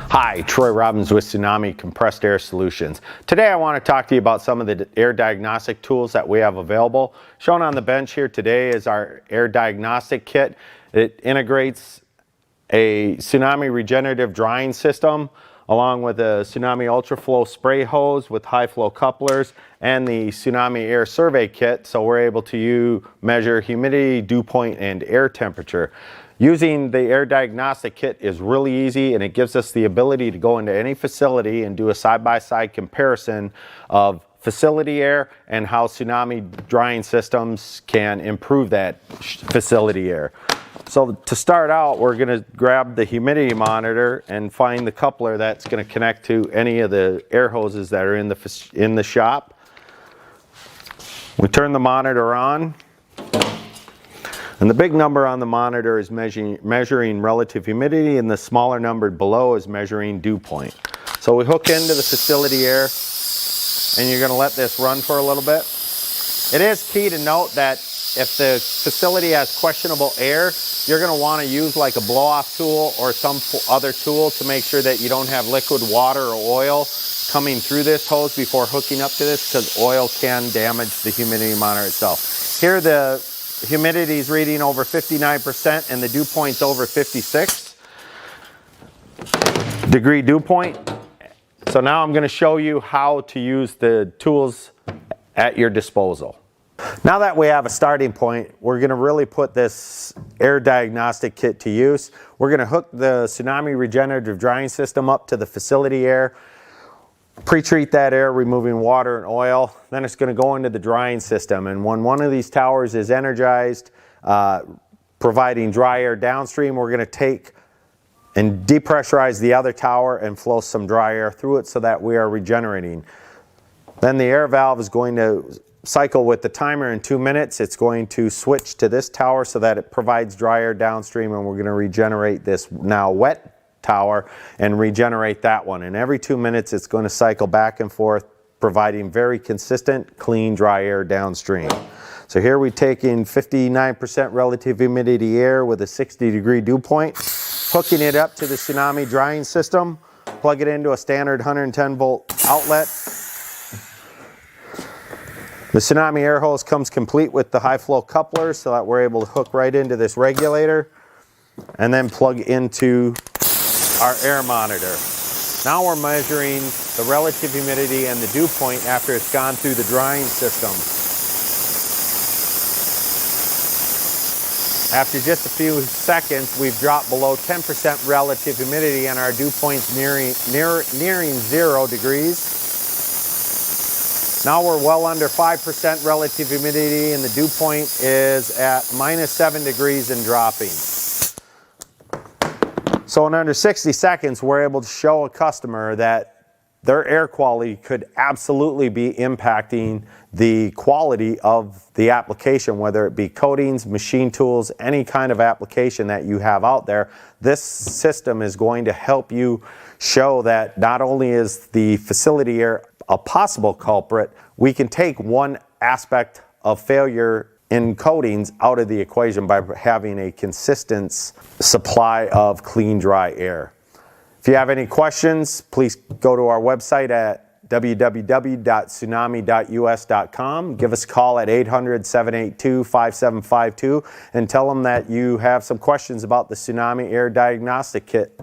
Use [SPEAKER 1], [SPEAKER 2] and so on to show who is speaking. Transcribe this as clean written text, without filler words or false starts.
[SPEAKER 1] Hi, Troy Robbins with Tsunami Compressed Air Solutions. Today I want to talk to you about some of the air diagnostic tools that we have available. Shown on the bench here today is our Air Diagnostic Kit. It integrates a Tsunami regenerative drying system along with a Tsunami Ultraflow spray hose with high flow couplers and the Tsunami Air Survey Kit, so we're able to measure humidity, dew point, and air temperature. Using the Air Diagnostic Kit is really easy, and it gives us the ability to go into any facility and do a side-by-side comparison of facility air and how Tsunami drying systems can improve that facility air. So to start out, we're going to grab the humidity monitor and find the coupler that's going to connect to any of the air hoses that are in the shop. We turn the monitor on. And the big number on the monitor is measuring relative humidity, and the smaller number below is measuring dew point. So we hook into the facility air, and you're going to let this run for a little bit. It is key to note that if the facility has questionable air, you're going to want to use like a blow-off tool or some other tool to make sure that you don't have liquid water or oil coming through this hose before hooking up to this, because oil can damage the humidity monitor itself. Here the humidity is reading over 59% and the dew point's over 56 degree dew point. So now I'm going to show you how to use the tools at your disposal. Now that we have a starting point, we're going to really put this Air Diagnostic Kit to use. We're going to hook the Tsunami regenerative drying system up to the facility air, pre-treat that air, removing water and oil. Then it's going to go into the drying system, and when one of these towers is energized, providing dry air downstream, we're going to take and depressurize the other tower and flow some dry air through it so that we are regenerating. Then the air valve is going to cycle with the timer. In 2 minutes it's going to switch to this tower so that it provides dry air downstream, and we're going to regenerate this now wet tower and regenerate that one. And every 2 minutes it's going to cycle back and forth, providing very consistent clean dry air downstream. So here we take in 59% relative humidity air with a 60 degree dew point, hooking it up to the Tsunami drying system, plug it into a standard 110 volt outlet. The Tsunami air hose comes complete with the high flow couplers so that we're able to hook right into this regulator and then plug into our air monitor. Now we're measuring the relative humidity and the dew point after it's gone through the drying system. After just a few seconds, we've dropped below 10% relative humidity and our dew point's nearing 0 degrees. Now we're well under 5% relative humidity and the dew point is at -7 degrees and dropping. So in under 60 seconds, we're able to show a customer that their air quality could absolutely be impacting the quality of the application, whether it be coatings, machine tools, any kind of application that you have out there. This system is going to help you show that not only is the facility air a possible culprit, we can take one aspect of failure in coatings out of the equation by having a consistent supply of clean, dry air. If you have any questions, please go to our website at www.tsunami.us.com. Give us a call at 800-782-5752 and tell them that you have some questions about the Tsunami Air Diagnostic Kit.